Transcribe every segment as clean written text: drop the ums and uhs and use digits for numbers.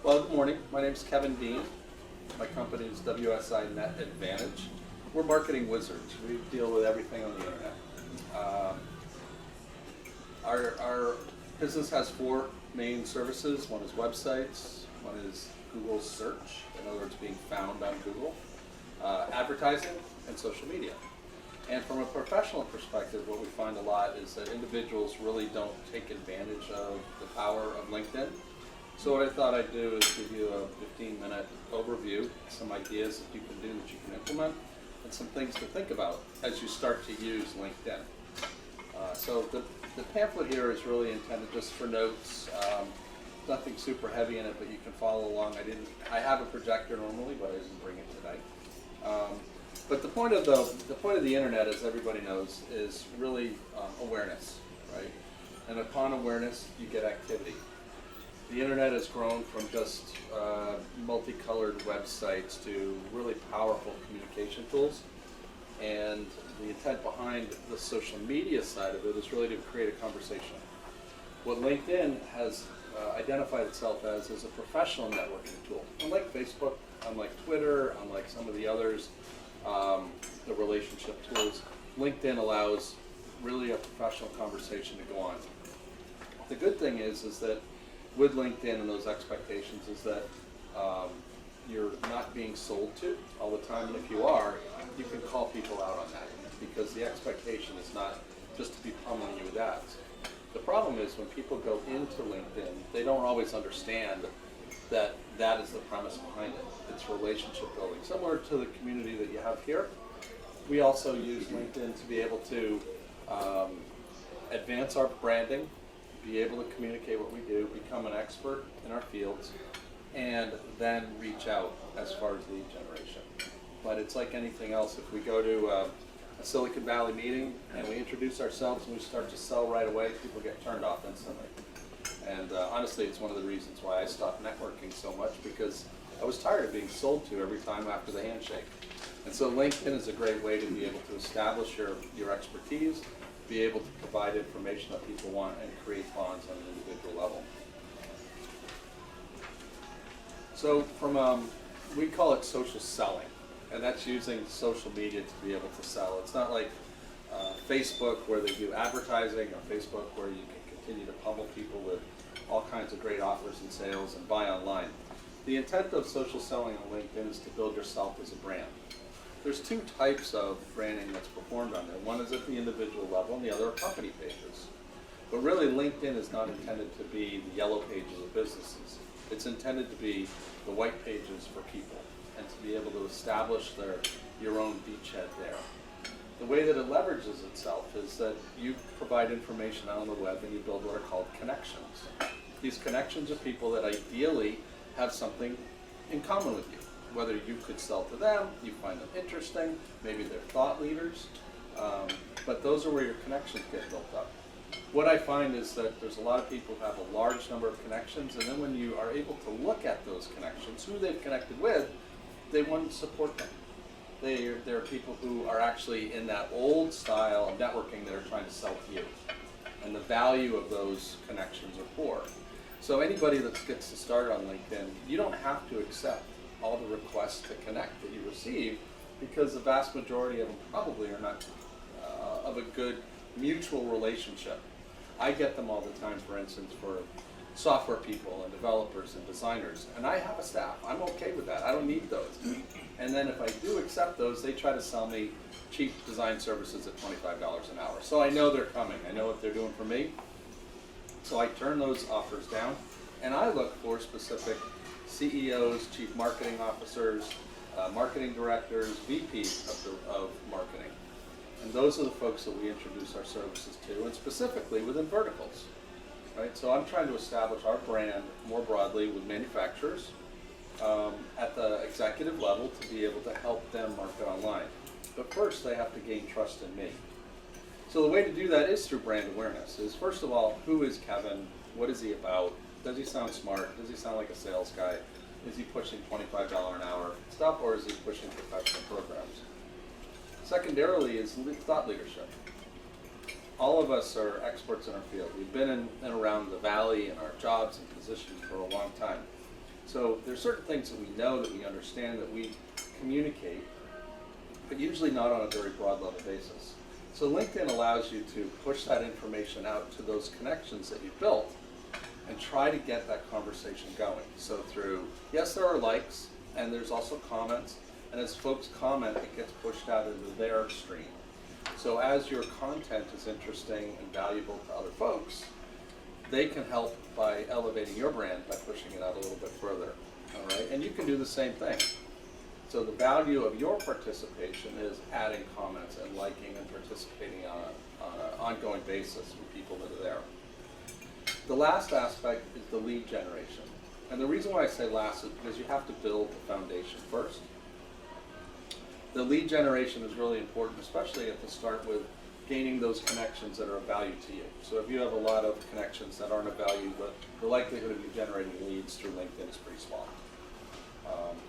Well, good morning. My name is Kevin Dean. My company is WSI Net Advantage. We're marketing wizards. We deal with everything on the internet. Our business has four main services. One is websites, one is Google search, in other words, being found on Google, advertising, and social media. And from a professional perspective, what we find a lot is that individuals really don't take advantage of the power of LinkedIn. So what I thought I'd do is give you a 15-minute overview, some ideas that you can do that you can implement, and some things to think about as you start to use LinkedIn. So the pamphlet here is really intended just for notes. Nothing super heavy in it, but you can follow along. I have a projector normally, but I didn't bring it today. But the point of the internet, as everybody knows, is really awareness, right? And upon awareness, you get activity. The internet has grown from just multicolored websites to really powerful communication tools. And the intent behind the social media side of it is really to create a conversation. What LinkedIn has identified itself as is a professional networking tool. Unlike Facebook, unlike Twitter, unlike some of the others, the relationship tools, LinkedIn allows really a professional conversation to go on. The good thing is that with LinkedIn and those expectations is that you're not being sold to all the time, and if you are, you can call people out on that because the expectation is not just to be pummeling you with ads. The problem is when people go into LinkedIn, they don't always understand that that is the premise behind it. It's relationship building. Similar to the community that you have here, we also use LinkedIn to be able to advance our branding, be able to communicate what we do, become an expert in our fields, and then reach out as far as lead generation. But it's like anything else. If we go to a Silicon Valley meeting and we introduce ourselves and we start to sell right away, people get turned off instantly. And honestly, it's one of the reasons why I stopped networking so much, because I was tired of being sold to every time after the handshake. And so LinkedIn is a great way to be able to establish your expertise, be able to provide information that people want, and create bonds on an individual level. So we call it social selling, and that's using social media to be able to sell. It's not like Facebook where they do advertising, or Facebook where you can continue to pummel people with all kinds of great offers and sales and buy online. The intent of social selling on LinkedIn is to build yourself as a brand. There's two types of branding that's performed on there. One is at the individual level and the other are company pages. But really LinkedIn is not intended to be the yellow pages of businesses. It's intended to be the white pages for people and to be able to establish your own beachhead there. The way that it leverages itself is that you provide information out on the web and you build what are called connections. These connections are people that ideally have something in common with you. Whether you could sell to them, you find them interesting, maybe they're thought leaders, but those are where your connections get built up. What I find is that there's a lot of people who have a large number of connections, and then when you are able to look at those connections, who they've connected with, they want to support them. They're people who are actually in that old style of networking that are trying to sell to you. And the value of those connections are poor. So anybody that gets to start on LinkedIn, you don't have to accept all the requests to connect that you receive, because the vast majority of them probably are not of a good mutual relationship. I get them all the time, for instance, for software people and developers and designers, and I have a staff. I'm okay with that. I don't need those. And then if I do accept those, they try to sell me cheap design services at $25 an hour. So I know they're coming. I know what they're doing for me. So I turn those offers down, and I look for specific CEOs, chief marketing officers, marketing directors, VPs of marketing. And those are the folks that we introduce our services to, and specifically within verticals. Right? So I'm trying to establish our brand more broadly with manufacturers at the executive level to be able to help them market online. But first, they have to gain trust in me. So the way to do that is through brand awareness. Is first of all, who is Kevin? What is he about? Does he sound smart? Does he sound like a sales guy? Is he pushing $25 an hour stuff, or is he pushing professional programs? Secondarily is thought leadership. All of us are experts in our field. We've been in and around the valley in our jobs and positions for a long time. So there's certain things that we know, that we understand, that we communicate, but usually not on a very broad level basis. So LinkedIn allows you to push that information out to those connections that you built and try to get that conversation going. So through, yes, there are likes, and there's also comments, and as folks comment, it gets pushed out into their stream. So as your content is interesting and valuable to other folks, they can help by elevating your brand by pushing it out a little bit further, all right? And you can do the same thing. So the value of your participation is adding comments and liking and participating on an ongoing basis with people that are there. The last aspect is the lead generation. And the reason why I say last is because you have to build the foundation first. The lead generation is really important, especially at the start with gaining those connections that are of value to you. So if you have a lot of connections that aren't of value, the likelihood of you generating leads through LinkedIn is pretty small.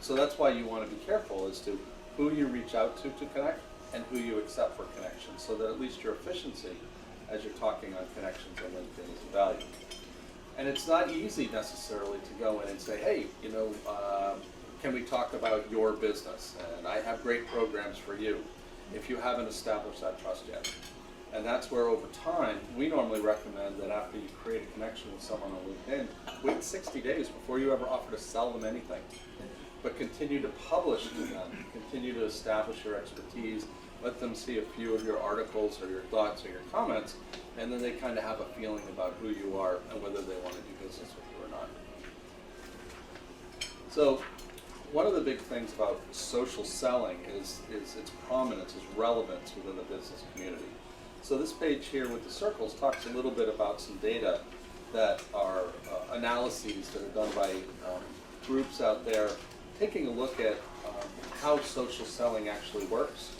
So that's why you want to be careful as to who you reach out to connect and who you accept for connections, so that at least your efficiency as you're talking on connections on LinkedIn is of value. And it's not easy necessarily to go in and say, hey, can we talk about your business? And I have great programs for you, if you haven't established that trust yet. And that's where over time, we normally recommend that after you create a connection with someone on LinkedIn, wait 60 days before you ever offer to sell them anything. But continue to publish to them, continue to establish your expertise, let them see a few of your articles or your thoughts or your comments, and then they kind of have a feeling about who you are and whether they want to do business with you or not. So one of the big things about social selling is its prominence, its relevance within the business community. So this page here with the circles talks a little bit about some data that are analyses that are done by groups out there taking a look at how social selling actually works.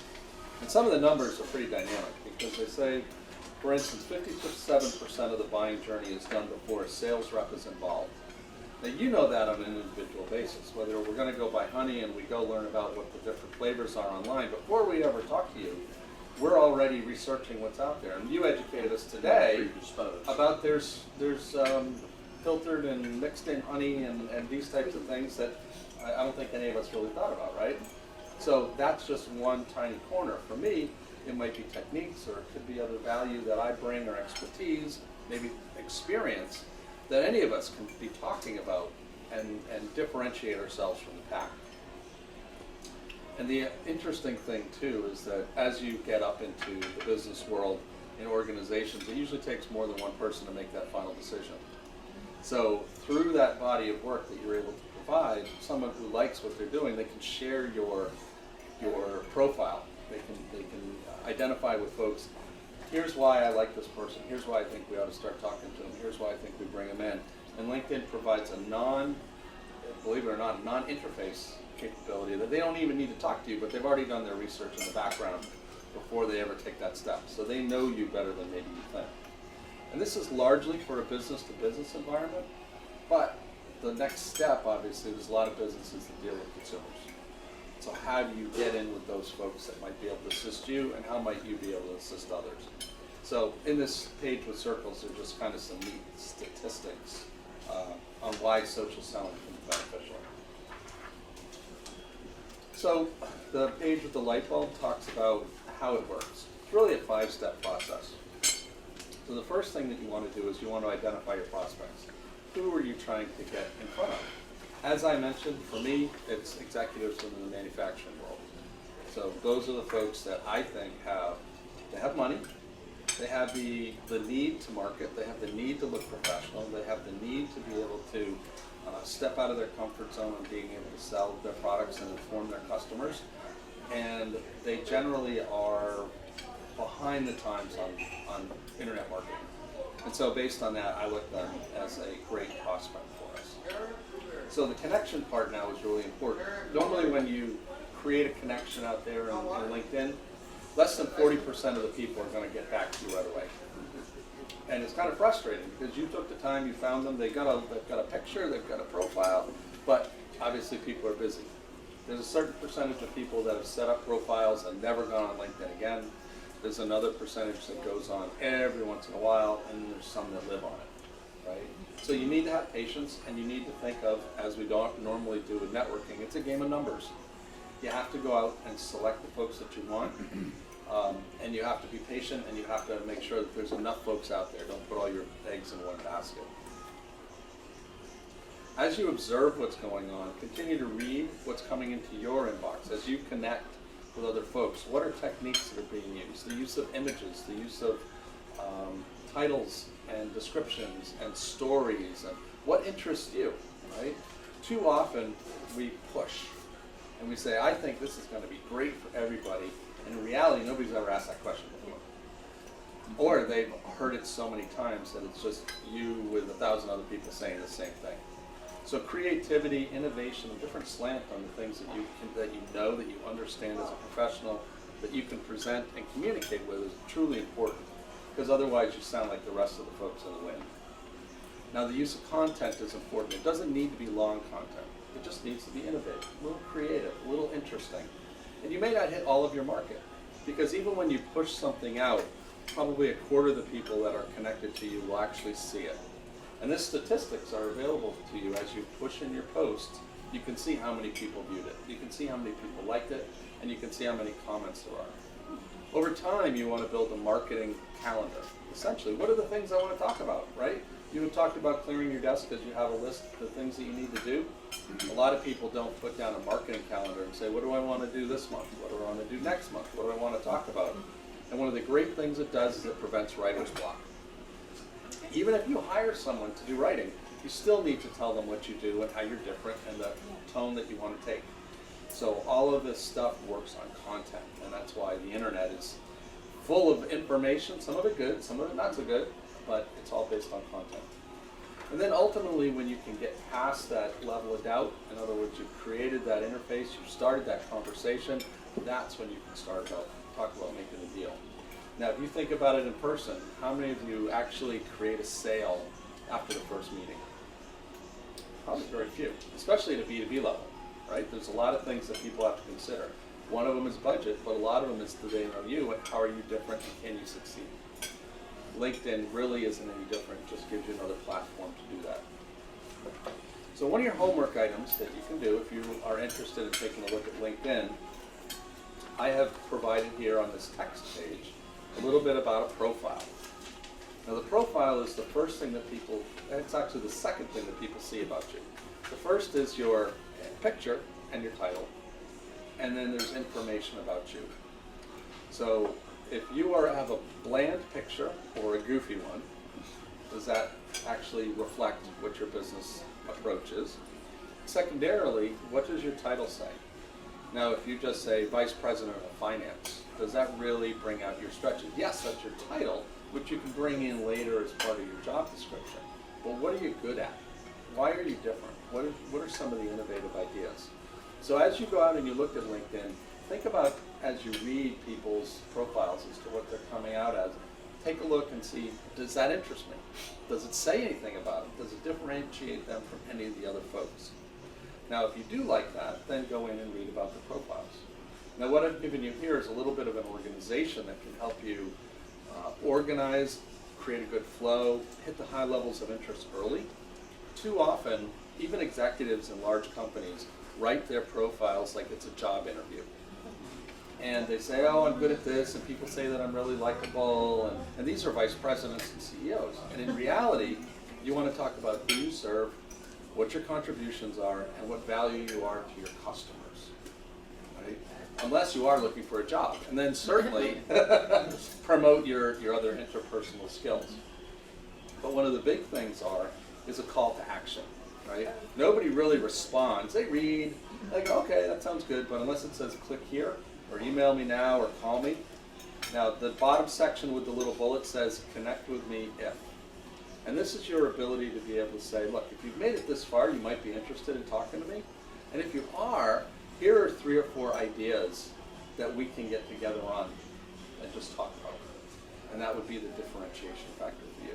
And some of the numbers are pretty dynamic because they say, for instance, 57% of the buying journey is done before a sales rep is involved. Now you know that on an individual basis, whether we're going to go buy honey and we go learn about what the different flavors are online, before we ever talk to you, we're already researching what's out there. And you educated us today about there's filtered and mixed in honey and these types of things that I don't think any of us really thought about, right? So that's just one tiny corner. For me, it might be techniques, or it could be other value that I bring, or expertise, maybe experience, that any of us can be talking about and differentiate ourselves from the pack. And the interesting thing too is that as you get up into the business world in organizations, it usually takes more than one person to make that final decision. So through that body of work that you're able to provide, someone who likes what they're doing, they can share your profile. They can identify with folks, here's why I like this person, here's why I think we ought to start talking to them, here's why I think we bring them in. And LinkedIn provides a believe it or not, a non-interface capability that they don't even need to talk to you, but they've already done their research in the background before they ever take that step. So they know you better than maybe you think. And this is largely for a business-to-business environment, but the next step, obviously, there's a lot of businesses that deal with consumers. So how do you get in with those folks that might be able to assist you, and how might you be able to assist others? So in this page with circles, there are just kind of some neat statistics on why social selling can be beneficial. So the page with the light bulb talks about how it works. It's really a 5-step process. So the first thing that you want to do is you want to identify your prospects. Who are you trying to get in front of? As I mentioned, for me, it's executives within the manufacturing world. So those are the folks that I think have money, they have the need to market, they have the need to look professional, they have the need to be able to step out of their comfort zone and being able to sell their products and inform their customers. And they generally are behind the times on internet marketing. And so based on that, I look at them as a great prospect for us. So the connection part now is really important. Normally when you create a connection out there on LinkedIn, less than 40% of the people are going to get back to you right away. And it's kind of frustrating because you took the time, you found them, they've got a picture, they've got a profile, but obviously people are busy. There's a certain percentage of people that have set up profiles and never gone on LinkedIn again. There's another percentage that goes on every once in a while, and there's some that live on it, right? So you need to have patience, and you need to think of, as we don't normally do with networking, it's a game of numbers. You have to go out and select the folks that you want, and you have to be patient, and you have to make sure that there's enough folks out there. Don't put all your eggs in one basket. As you observe what's going on, continue to read what's coming into your inbox. As you connect with other folks, what are techniques that are being used? The use of images, the use of titles and descriptions and stories, and what interests you, right? Too often we push and we say, I think this is going to be great for everybody, and in reality nobody's ever asked that question before. Or they've heard it so many times that it's just you with 1,000 other people saying the same thing. So creativity, innovation, a different slant on the things that you know, that you understand as a professional, that you can present and communicate with is truly important, because otherwise you sound like the rest of the folks in the wind. Now the use of content is important. It doesn't need to be long content. It just needs to be innovative, a little creative, a little interesting. And you may not hit all of your market, because even when you push something out, probably a quarter of the people that are connected to you will actually see it. And the statistics are available to you as you push in your posts. You can see how many people viewed it. You can see how many people liked it, and you can see how many comments there are. Over time, you want to build a marketing calendar. Essentially, what are the things I want to talk about, right? You have talked about clearing your desk because you have a list of the things that you need to do. A lot of people don't put down a marketing calendar and say, what do I want to do this month? What do I want to do next month? What do I want to talk about? And one of the great things it does is it prevents writer's block. Even if you hire someone to do writing, you still need to tell them what you do and how you're different and the tone that you want to take. So all of this stuff works on content, and that's why the internet is full of information, some of it good, some of it not so good, but it's all based on content. And then ultimately, when you can get past that level of doubt, in other words, you've created that interface, you've started that conversation, that's when you can start talk about making a deal. Now, if you think about it in person, how many of you actually create a sale after the first meeting? Probably very few, especially at a B2B level, right? There's a lot of things that people have to consider. One of them is budget, but a lot of them is, do they know you, and how are you different, and can you succeed? LinkedIn really isn't any different, it just gives you another platform to do that. So one of your homework items that you can do if you are interested in taking a look at LinkedIn, I have provided here on this text page a little bit about a profile. Now the profile is the first thing that people, it's actually the second thing that people see about you. The first is your picture and your title, and then there's information about you. So if you have a bland picture or a goofy one, does that actually reflect what your business approach is? Secondarily, what does your title say? Now, if you just say Vice President of Finance, does that really bring out your stretches? Yes, that's your title, which you can bring in later as part of your job description. But what are you good at? Why are you different? What are some of the innovative ideas? So as you go out and you look at LinkedIn, think about, as you read people's profiles as to what they're coming out as, take a look and see, does that interest me? Does it say anything about it? Does it differentiate them from any of the other folks? Now, if you do like that, then go in and read about the profiles. Now, what I've given you here is a little bit of an organization that can help you organize, create a good flow, hit the high levels of interest early. Too often, even executives in large companies write their profiles like it's a job interview. And they say, oh, I'm good at this, and people say that I'm really likable, and these are vice presidents and CEOs. And in reality, you want to talk about who you serve, what your contributions are, and what value you are to your customers, right? Unless you are looking for a job. And then certainly promote your other interpersonal skills. But one of the big things is a call to action, right? Nobody really responds. They read, they go, okay, that sounds good, but unless it says click here, or email me now, or call me. Now, the bottom section with the little bullet says connect with me if. And this is your ability to be able to say, look, if you've made it this far, you might be interested in talking to me. And if you are, here are 3 or 4 ideas that we can get together on and just talk about. And that would be the differentiation factor for you.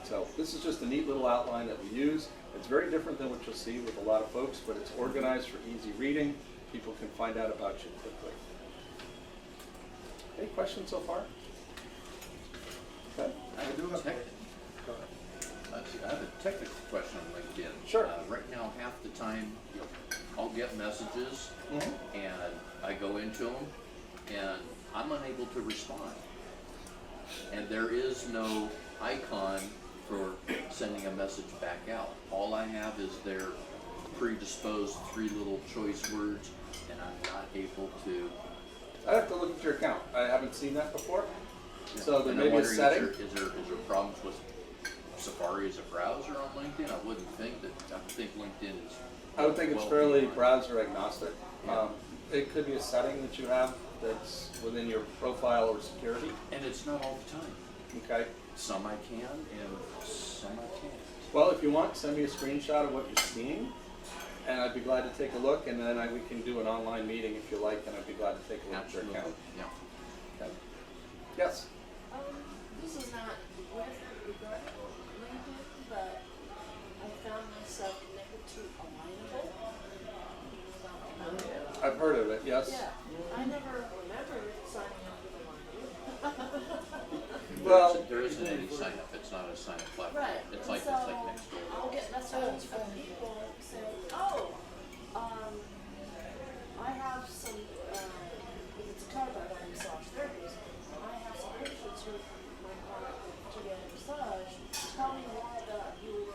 So this is just a neat little outline that we use. It's very different than what you'll see with a lot of folks, but it's organized for easy reading. People can find out about you quickly. Any questions so far? Okay. I do have I have a technical question on LinkedIn. Sure. Right now, half the time, I'll get messages, and I go into them, and I'm unable to respond. And there is no icon for sending a message back out. All I have is their predisposed 3 little choice words, and I'm not able to. I'd have to look at your account. I haven't seen that before. Yeah. So there And may I'm be a wondering, setting. Is there problems with Safari as a browser on LinkedIn? I wouldn't think that. I think LinkedIn is. I would think it's well fairly beyond. browser agnostic. Yeah. It could be a setting that you have that's within your profile or security. And it's not all the time. Okay. Some I can, and some I can't. Well, if you want, send me a screenshot of what you're seeing, and I'd be glad to take a look. And then we can do an online meeting if you like, and I'd be glad to take a look at your Absolutely. account. Yeah. Okay. Yes. This is not with regard to LinkedIn, but I found myself connected to Alignable. I've heard of it. Yes. Yeah, I never remember signing up with Alignable. Well, There isn't any sign up. It's not a sign up platform. Right. It's like so next door. I'll get messages from people saying, "Oh, I have some. If it's a chiropractor massage therapist, I have some patients who might want to get a massage. Tell me more about your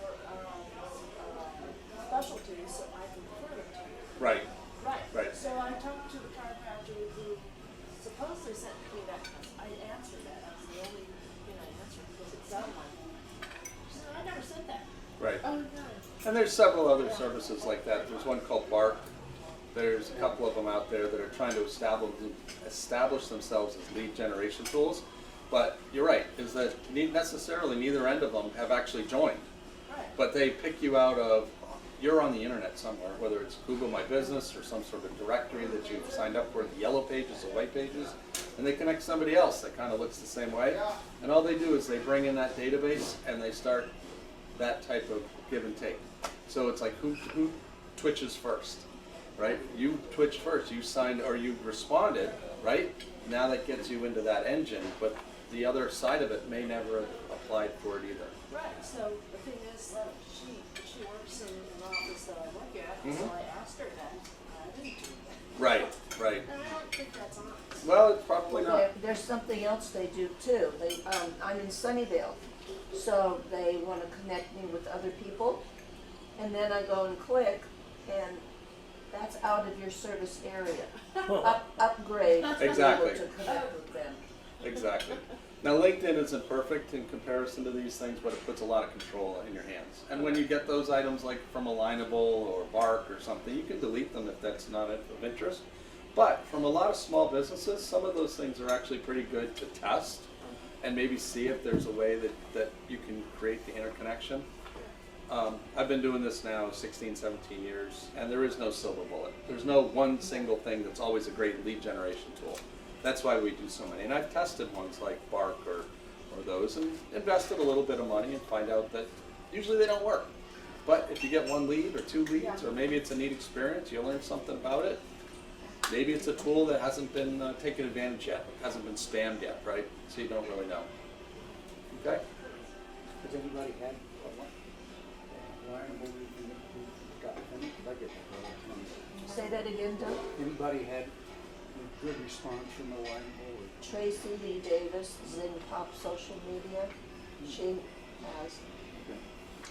specialties so I can refer them to you." right. Right. Right. So I talked to the chiropractor who supposedly sent me that. I answered that. That was the only thing I answered because it sounded like. She said, "I never said that." Right. Oh no. And there's several other services like that. There's one called Bark. There's a couple of them out there that are trying to establish themselves as lead generation tools. But you're right, is that necessarily neither end of them have actually joined. Right. But they pick you out of, you're on the internet somewhere, whether it's Google My Business or some sort of directory that you've signed up for, the yellow pages or white pages, and they connect somebody else that kind of looks the same way. And all they do is they bring in that database and they start that type of give and take. So it's like who twitches first, right? You twitched first, you signed or you responded, right? Now that gets you into that engine, but the other side of it may never have applied for it either. Right. So the thing is, she works in an office that I work at, so I asked her that. I didn't do that. Right, right. And I don't think that's honest. Well, it's probably Well, not. there's something else they do too. I'm in Sunnyvale, so they want to connect me with other people, and then I go and click, and that's out of your service area. Upgrade to be Exactly. able to connect with them. Exactly. Now, LinkedIn isn't perfect in comparison to these things, but it puts a lot of control in your hands. And when you get those items like from Alignable or Bark or something, you can delete them if that's not of interest. But from a lot of small businesses, some of those things are actually pretty good to test and maybe see if there's a way that you can create the interconnection. I've been doing this now 16, 17 years, and there is no silver bullet. There's no one single thing that's always a great lead generation tool. That's why we do so many. And I've tested ones like Bark or those and invested a little bit of money and find out that usually they don't work. But if you get one lead or 2 leads, or maybe it's a neat experience, you learn something about it. Maybe it's a tool that hasn't been taken advantage yet, hasn't been spammed yet, right? So you don't really know. Okay? Has anybody had Alignable got any budget? Say that again, Doug? Anybody had a good response from Alignable? Tracy Lee Davis is in Pop Social Media. She has.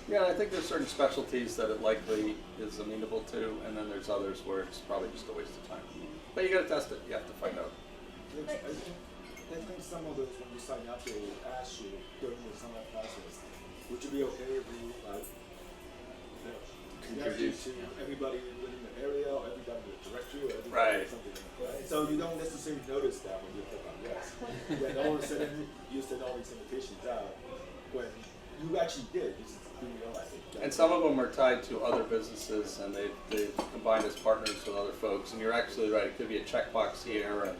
Yeah, I think there's certain specialties that it likely is amenable to, and then there's others where it's probably just a waste of time. But you gotta test it, you have to find out. I think some of those, when you sign up, they will ask you during the sign up process, would you be okay if we connect you Introduce, to yeah. everybody within the area, or everybody in the directory, or everybody Right. or something like that? So you don't necessarily notice that when you click on yes. When all of a sudden you send all these invitations out, when you actually did, you just didn't realize it. And some of them are tied to other businesses, and they combined as partners with other folks. And you're actually right; it could be a checkbox here, and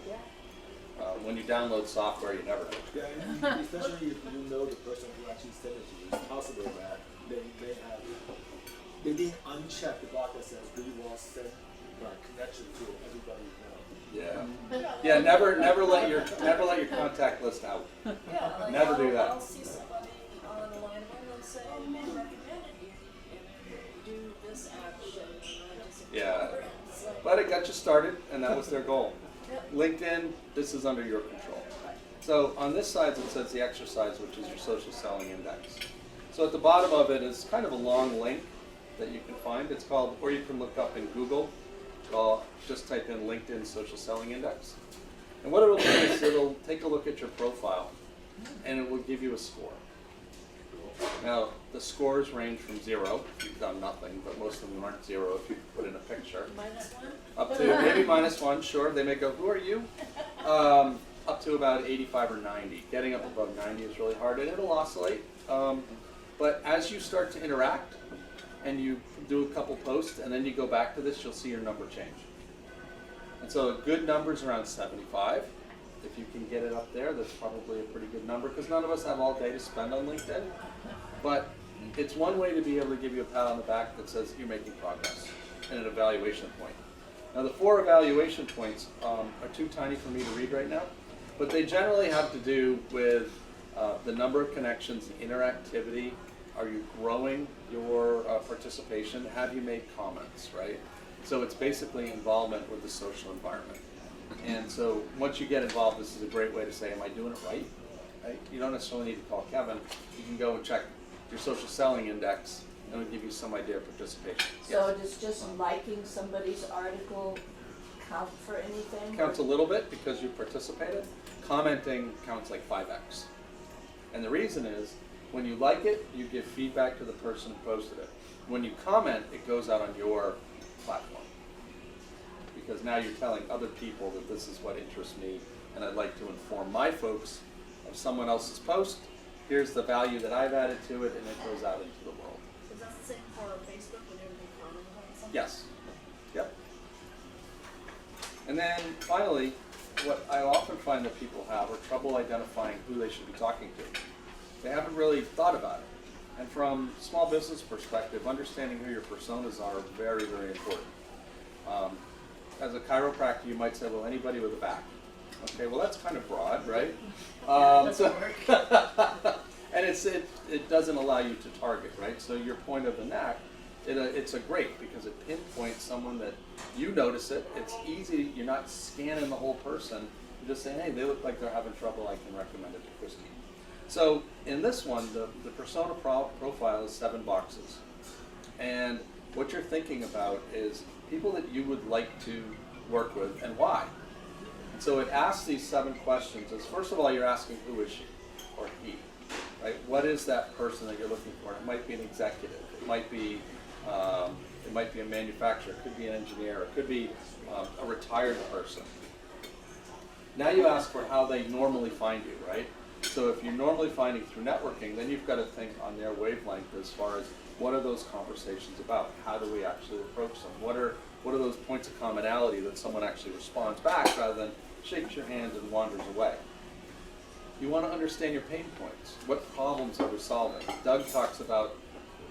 when you download software, you never know. Yeah, and especially if you know the person who actually sent it to you, it's possible that they didn't uncheck the box that says, "Do you want to send connection to everybody you know?" Yeah. Yeah. Never let your contact list out. Yeah, like Never do that. I'll see somebody on Alignable and say, "Hey, But it got you started, and that was their goal. Yep. LinkedIn, this is under your control. So on this side it says the exercise, which is your social selling index. So at the bottom of it is kind of a long link that you can find. It's called, or you can look up in Google, just type in LinkedIn social selling index. And what it'll do is it'll take a look at your profile and it will give you a score. Now, the scores range from 0, if you've done nothing, but most of them aren't 0 if you put in a picture. -1? Up to maybe -1, sure. They may go, who are you? Up to about 85 or 90. Getting up above 90 is really hard, and it'll oscillate. But as you start to interact, and you do a couple posts, and then you go back to this, you'll see your number change. And so a good number is around 75. If you can get it up there, that's probably a pretty good number, because none of us have all day to spend on LinkedIn. But it's one way to be able to give you a pat on the back that says you're making progress, and an evaluation point. Now the 4 evaluation points are too tiny for me to read right now, but they generally have to do with the number of connections, the interactivity. Are you growing your participation? Have you made comments, right? So it's basically involvement with the social environment. And so once you get involved, this is a great way to say, am I doing it right? Right? You don't necessarily need to call Kevin. You can go and check your social selling index, and it'll give you some idea of participation. So does just liking somebody's article count for anything? Counts a little bit because you participated. Commenting counts like 5x. And the reason is, when you like it, you give feedback to the person who posted it. When you comment, it goes out on your platform. Because now you're telling other people that this is what interests me, and I'd like to inform my folks of someone else's post. Here's the value that I've added to it, and it goes out into the world. So that's the same for Facebook when you're commenting on something? Yes. Yep. And then finally, what I often find that people have are trouble identifying who they should be talking to. They haven't really thought about it. And from small business perspective, understanding who your personas are very, very important. As a chiropractor, you might say, well, anybody with a back. Okay, well, that's kind of broad, right? And it doesn't allow you to target, right? So your point of the neck, it's a great because it pinpoints someone that you notice it. It's easy. You're not scanning the whole person. You're just saying, hey, they look like they're having trouble. I can recommend it to Christine. So in this one, the persona profile is 7 boxes. And what you're thinking about is people that you would like to work with and why. And so it asks these 7 questions. Is first of all, you're asking who is she or he, right? What is that person that you're looking for? It might be an executive. It might be a manufacturer. It could be an engineer. It could be a retired person. Now you ask for how they normally find you, right? So if you're normally finding through networking, then you've got to think on their wavelength as far as what are those conversations about? How do we actually approach them? What are those points of commonality that someone actually responds back rather than shakes your hand and wanders away? You want to understand your pain points. What problems are we solving? Doug talks about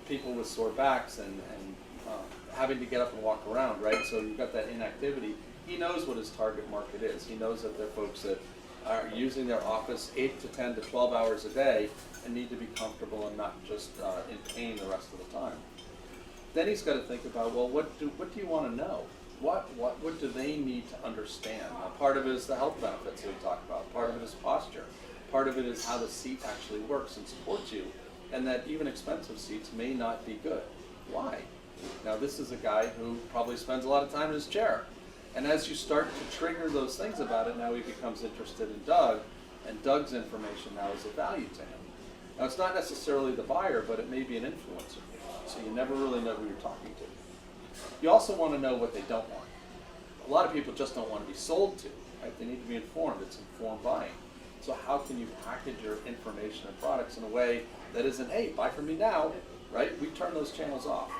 people with sore backs and having to get up and walk around, right? So you've got that inactivity. He knows what his target market is. He knows that they're folks that are using their office 8 to 10 to 12 hours a day and need to be comfortable and not just in pain the rest of the time. Then he's got to think about, well, what do you want to know? What do they need to understand? Now, part of it is the health benefits that we talk about. Part of it is posture. Part of it is how the seat actually works and supports you, and that even expensive seats may not be good. Why? Now, this is a guy who probably spends a lot of time in his chair. And as you start to trigger those things about it, now he becomes interested in Doug, and Doug's information now is of value to him. Now, it's not necessarily the buyer, but it may be an influencer. So you never really know who you're talking to. You also want to know what they don't want. A lot of people just don't want to be sold to, right? They need to be informed. It's informed buying. So how can you package your information and products in a way that isn't, hey, buy from me now, right? We turn those channels off.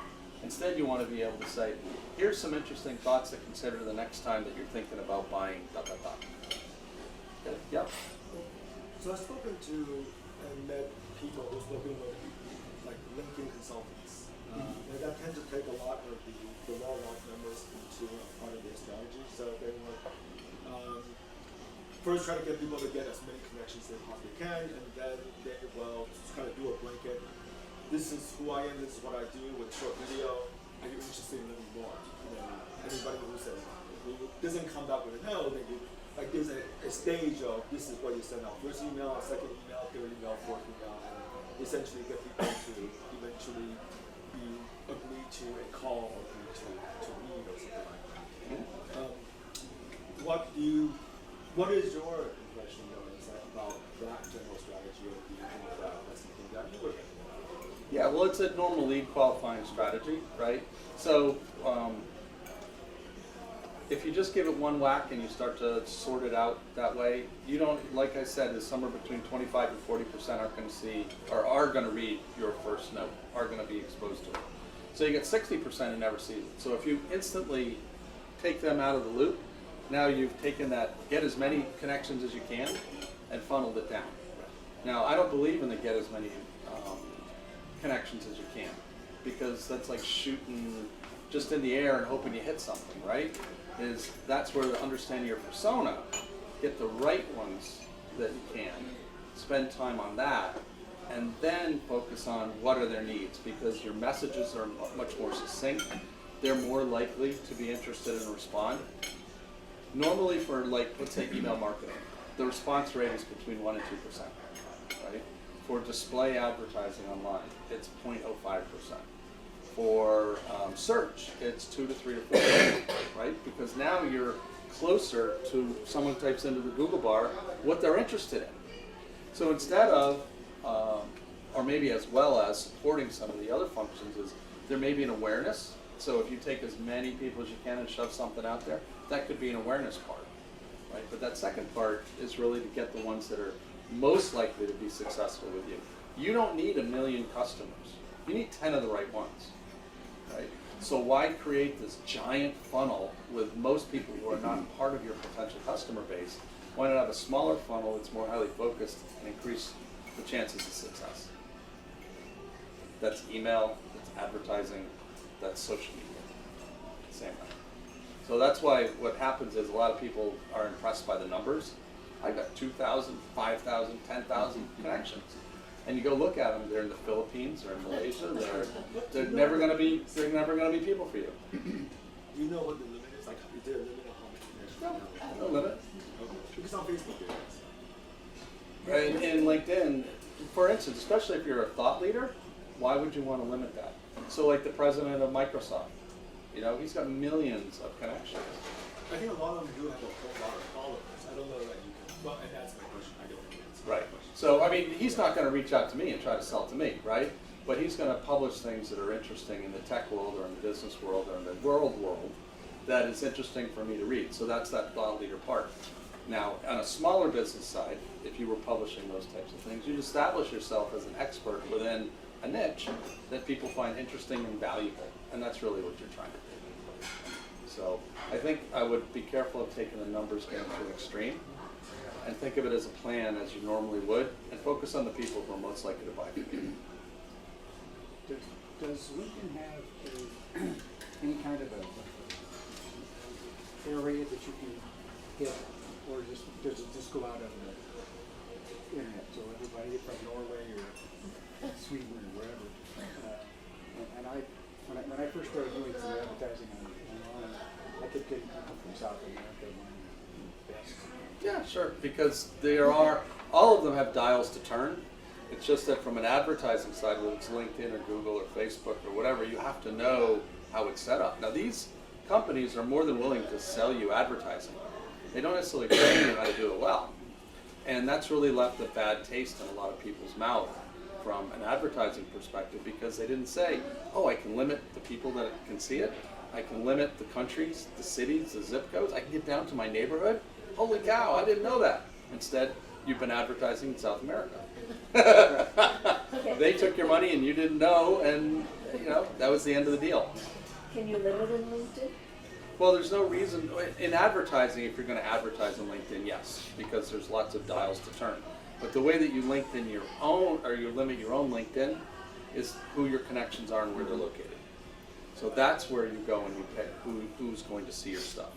Instead, you want to be able to say, here's some interesting thoughts to consider the next time that you're thinking about buying ... Okay, yep. So I've spoken to and met people who's working with like LinkedIn consultants. And that tends to take a lot of the raw log numbers into part of their strategy. So they will first try to get people to get as many connections as they possibly can, and then they will just kind of do a blanket. This is who I am, this is what I do with short video. Are you interested in learning more? You know, anybody who's a come back with a no, then you, like there's a stage of this is what you send out. First email, second email, third email, fourth email, and essentially get people to eventually agree to a call or agree to meet or something like that. What is your impression though, is that about that general strategy, or do you think that that's something that you would recommend? Yeah, well, it's a normal lead qualifying strategy, right? So if you just give it one whack and you start to sort it out that way, you don't, like I said, is somewhere between 25 and 40% aren't going to see, or are going to read your first note, are going to be exposed to it. So you get 60% who never sees it. So if you instantly take them out of the loop, now you've taken that, get as many connections as you can and funneled it down. Now, I don't believe in the get as many connections as you can, because that's like shooting just in the air and hoping you hit something, right? That's where the understanding your persona, get the right ones that you can, spend time on that, and then focus on what are their needs, because your messages are much more succinct. They're more likely to be interested and respond. Normally for, like, let's say email marketing, the response rate is between 1% and 2%, right? For display advertising online, it's 0.05%. For search, it's 2 to 3 or 4%, right? Because now you're closer to someone types into the Google bar what they're interested in. So instead of, or maybe as well as supporting some of the other functions, is there may be an awareness. So if you take as many people as you can and shove something out there, that could be an awareness part, right? But that second part is really to get the ones that are most likely to be successful with you. You don't need 1 million customers. You need 10 of the right ones, right? So why create this giant funnel with most people who are not part of your potential customer base? Why not have a smaller funnel that's more highly focused and increase the chances of success? That's email, that's advertising, that's social media, same way. So that's why what happens is a lot of people are impressed by the numbers. I've got 2,000, 5,000, 10,000 connections. And you go look at them, they're in the Philippines or in Malaysia, they're never gonna be people for you. Do you know what the limit is? Like, is there a limit of how many connections? No limit. Okay. Because on Facebook there is. And in LinkedIn, for instance, especially if you're a thought leader, why would you want to limit that? So like the president of Microsoft, you know, he's got millions of connections. I think a lot of them do have a whole lot of followers. I don't know that you can, well, and that's my question. I don't think it's my Right. question. So, I mean, he's not going to reach out to me and try to sell to me, right? But he's going to publish things that are interesting in the tech world or in the business world or in the world that is interesting for me to read. So that's that thought leader part. Now, on a smaller business side, if you were publishing those types of things, you'd establish yourself as an expert within a niche that people find interesting and valuable. And that's really what you're trying to do. So I think I would be careful of taking the numbers game to an extreme, and think of it as a plan as you normally would, and focus on the people who are most likely to buy from you. Does LinkedIn have any kind of a area that you can hit, or does it just go out on the internet, so everybody from Norway or Sweden or wherever? When I first started doing some advertising online, I kept getting people from South America wanting best. Yeah, sure, because all of them have dials to turn. It's just that from an advertising side, whether it's LinkedIn or Google or Facebook or whatever, you have to know how it's set up. Now these companies are more than willing to sell you advertising. They don't necessarily train you how to do it well. And that's really left a bad taste in a lot of people's mouth from an advertising perspective, because they didn't say, oh, I can limit the people that can see it. I can limit the countries, the cities, the zip codes. I can get down to my neighborhood. Holy cow, I didn't know that. Instead, you've been advertising in South America. They took your money and you didn't know, and you know that was the end of the deal. Can you limit in LinkedIn? Well, there's no reason in advertising, if you're going to advertise on LinkedIn, yes, because there's lots of dials to turn. But the way that you LinkedIn your own, or you limit your own LinkedIn, is who your connections are and where they're located. So that's where you go and you pick who's going to see your stuff.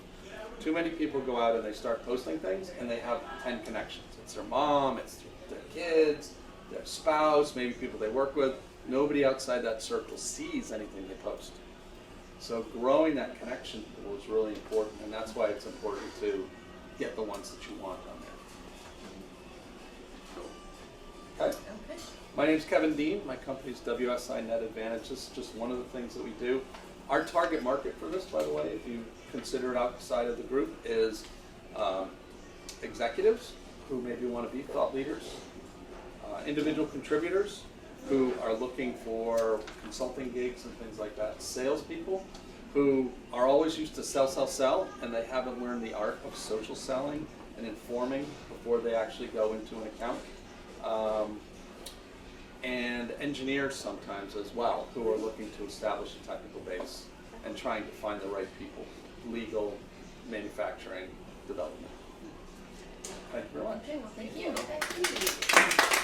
Too many people go out and they start posting things and they have 10 connections. It's their mom, it's their kids, their spouse, maybe people they work with. Nobody outside that circle sees anything they post. So growing that connection pool is really important, and that's why it's important to get the ones that you want on there. Okay? Okay. My name's Kevin Dean. My company's WSI Net Advantage. This is just one of the things that we do. Our target market for this, by the way, if you consider it outside of the group, is executives who maybe want to be thought leaders, individual contributors who are looking for consulting gigs and things like that, salespeople who are always used to sell, and they haven't learned the art of social selling and informing before they actually go into an account. And engineers sometimes as well, who are looking to establish a technical base and trying to find the right people, legal, manufacturing, development. Thank you very much. Okay, well, thank you.